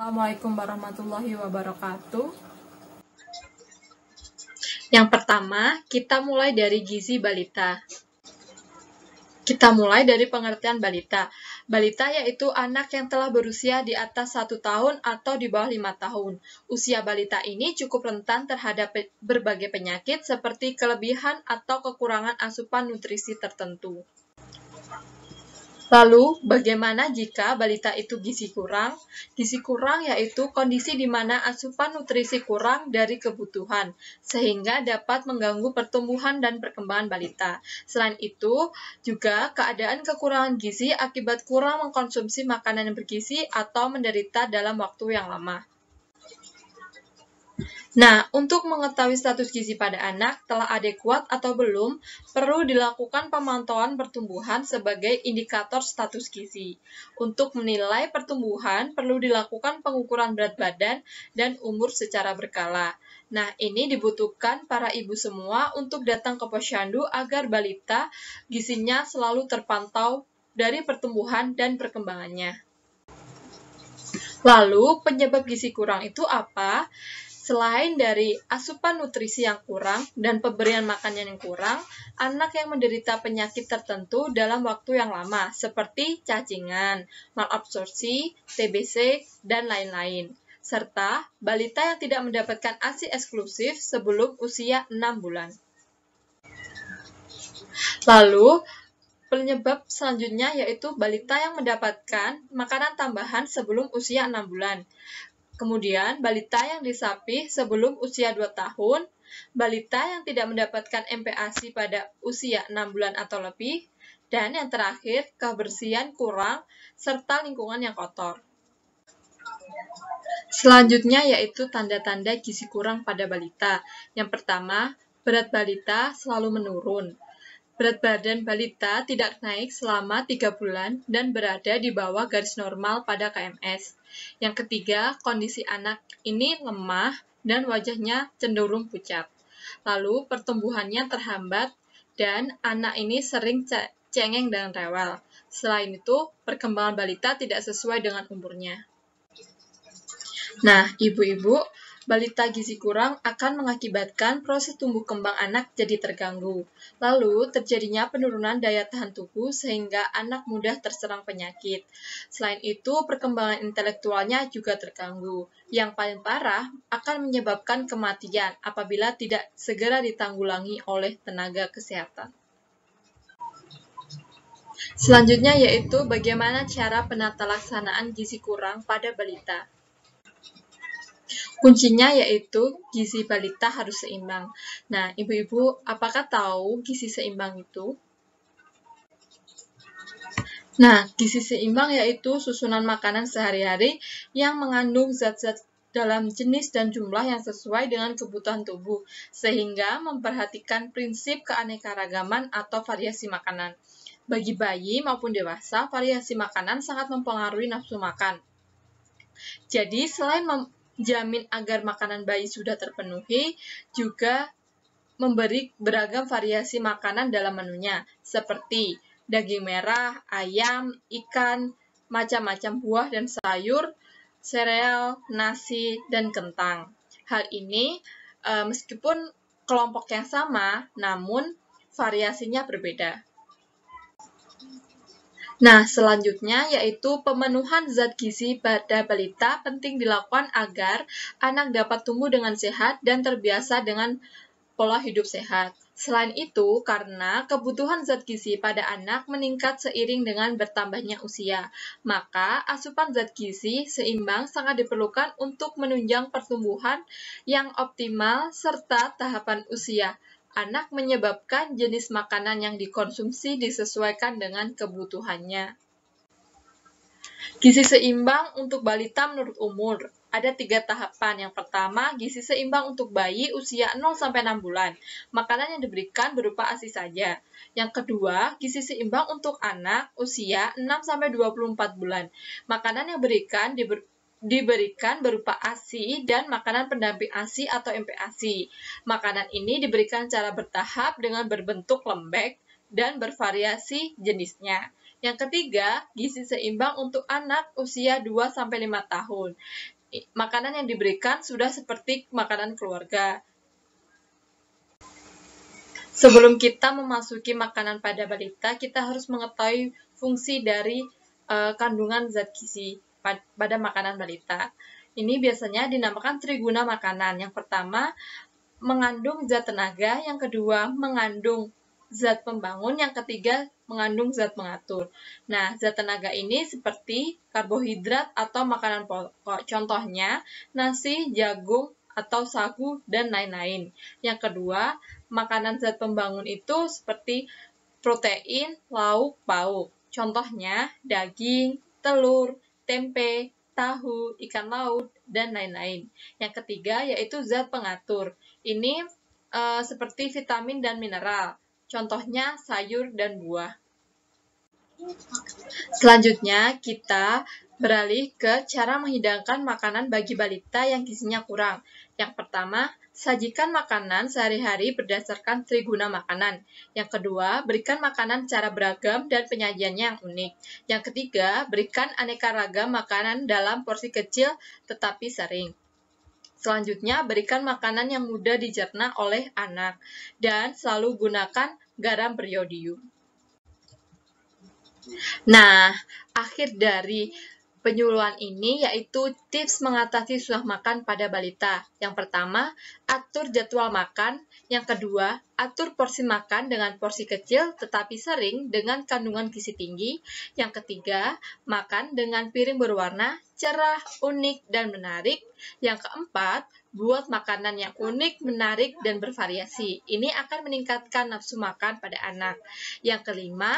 Assalamualaikum warahmatullahi wabarakatuh. Yang pertama, kita mulai dari gizi balita. Kita mulai dari pengertian balita. Balita yaitu anak yang telah berusia di atas 1 tahun atau di bawah 5 tahun. Usia balita ini cukup rentan terhadap berbagai penyakit seperti kelebihan atau kekurangan asupan nutrisi tertentu. Lalu, bagaimana jika balita itu gizi kurang? Gizi kurang yaitu kondisi di mana asupan nutrisi kurang dari kebutuhan, sehingga dapat mengganggu pertumbuhan dan perkembangan balita. Selain itu, juga keadaan kekurangan gizi akibat kurang mengkonsumsi makanan yang bergizi atau menderita dalam waktu yang lama. Nah, untuk mengetahui status gizi pada anak telah adekuat atau belum, perlu dilakukan pemantauan pertumbuhan sebagai indikator status gizi. Untuk menilai pertumbuhan, perlu dilakukan pengukuran berat badan dan umur secara berkala. Nah, ini dibutuhkan para ibu semua untuk datang ke posyandu agar balita gizinya selalu terpantau dari pertumbuhan dan perkembangannya. Lalu, penyebab gizi kurang itu apa? Selain dari asupan nutrisi yang kurang dan pemberian makanan yang kurang, anak yang menderita penyakit tertentu dalam waktu yang lama, seperti cacingan, malabsorpsi, TBC, dan lain-lain. Serta balita yang tidak mendapatkan ASI eksklusif sebelum usia 6 bulan. Lalu, penyebab selanjutnya yaitu balita yang mendapatkan makanan tambahan sebelum usia 6 bulan. Kemudian, balita yang disapih sebelum usia 2 tahun, balita yang tidak mendapatkan MPASI pada usia 6 bulan atau lebih, dan yang terakhir, kebersihan kurang, serta lingkungan yang kotor. Selanjutnya yaitu tanda-tanda gizi kurang pada balita. Yang pertama, berat balita selalu menurun. Berat badan balita tidak naik selama 3 bulan dan berada di bawah garis normal pada KMS. Yang ketiga, kondisi anak ini lemah dan wajahnya cenderung pucat. Lalu, pertumbuhannya terhambat dan anak ini sering cengeng dan rewel. Selain itu, perkembangan balita tidak sesuai dengan umurnya. Nah, ibu-ibu, balita gizi kurang akan mengakibatkan proses tumbuh kembang anak jadi terganggu. Lalu, terjadinya penurunan daya tahan tubuh sehingga anak mudah terserang penyakit. Selain itu, perkembangan intelektualnya juga terganggu. Yang paling parah akan menyebabkan kematian apabila tidak segera ditanggulangi oleh tenaga kesehatan. Selanjutnya yaitu bagaimana cara penata laksanaan gizi kurang pada balita. Kuncinya yaitu gizi balita harus seimbang. Nah, ibu-ibu, apakah tahu gizi seimbang itu? Nah, gizi seimbang yaitu susunan makanan sehari-hari yang mengandung zat-zat dalam jenis dan jumlah yang sesuai dengan kebutuhan tubuh, sehingga memperhatikan prinsip keanekaragaman atau variasi makanan. Bagi bayi maupun dewasa, variasi makanan sangat mempengaruhi nafsu makan. Jadi, selain jamin agar makanan bayi sudah terpenuhi, juga memberi beragam variasi makanan dalam menunya, seperti daging merah, ayam, ikan, macam-macam buah dan sayur, sereal, nasi, dan kentang. Hal ini meskipun kelompok yang sama, namun variasinya berbeda. Nah, selanjutnya yaitu pemenuhan zat gizi pada balita penting dilakukan agar anak dapat tumbuh dengan sehat dan terbiasa dengan pola hidup sehat. Selain itu, karena kebutuhan zat gizi pada anak meningkat seiring dengan bertambahnya usia, maka asupan zat gizi seimbang sangat diperlukan untuk menunjang pertumbuhan yang optimal serta tahapan usia anak menyebabkan jenis makanan yang dikonsumsi disesuaikan dengan kebutuhannya. Gizi seimbang untuk balita menurut umur. Ada 3 tahapan. Yang pertama, gizi seimbang untuk bayi usia 0-6 bulan. Makanan yang diberikan berupa ASI saja. Yang kedua, gizi seimbang untuk anak usia 6-24 bulan. Makanan yang diberikan berupa ASI dan makanan pendamping ASI atau MPASI. Makanan ini diberikan secara bertahap dengan berbentuk lembek dan bervariasi jenisnya. Yang ketiga, gizi seimbang untuk anak usia 2-5 tahun. Makanan yang diberikan sudah seperti makanan keluarga. Sebelum kita memasuki makanan pada balita, kita harus mengetahui fungsi dari kandungan zat gizi pada makanan balita. Ini biasanya dinamakan triguna makanan. Yang pertama, mengandung zat tenaga, yang kedua, mengandung zat pembangun, yang ketiga, mengandung zat pengatur. Nah, zat tenaga ini seperti karbohidrat atau makanan pokok. Contohnya, nasi, jagung, atau sagu, dan lain-lain. Yang kedua, makanan zat pembangun itu seperti protein, lauk, pauk. Contohnya, daging, telur, tempe, tahu, ikan laut, dan lain-lain. Yang ketiga, yaitu zat pengatur. Ini seperti vitamin dan mineral. Contohnya, sayur dan buah. Selanjutnya, kita beralih ke cara menghidangkan makanan bagi balita yang gizinya kurang. Yang pertama, sajikan makanan sehari-hari berdasarkan triguna makanan. Yang kedua, berikan makanan secara beragam dan penyajiannya yang unik. Yang ketiga, berikan aneka ragam makanan dalam porsi kecil tetapi sering. Selanjutnya, berikan makanan yang mudah dicerna oleh anak dan selalu gunakan garam beriodium. Nah, akhir dari penyuluhan ini yaitu tips mengatasi susah makan pada balita. Yang pertama, atur jadwal makan. Yang kedua, atur porsi makan dengan porsi kecil tetapi sering dengan kandungan gizi tinggi. Yang ketiga, makan dengan piring berwarna, cerah, unik, dan menarik. Yang keempat, buat makanan yang unik, menarik, dan bervariasi. Ini akan meningkatkan nafsu makan pada anak. Yang kelima,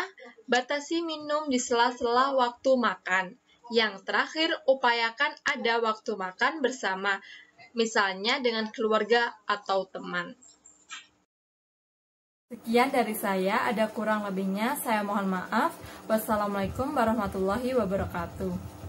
batasi minum di sela-sela waktu makan. Yang terakhir, upayakan ada waktu makan bersama, misalnya dengan keluarga atau teman. Sekian dari saya, ada kurang lebihnya saya mohon maaf. Wassalamualaikum warahmatullahi wabarakatuh.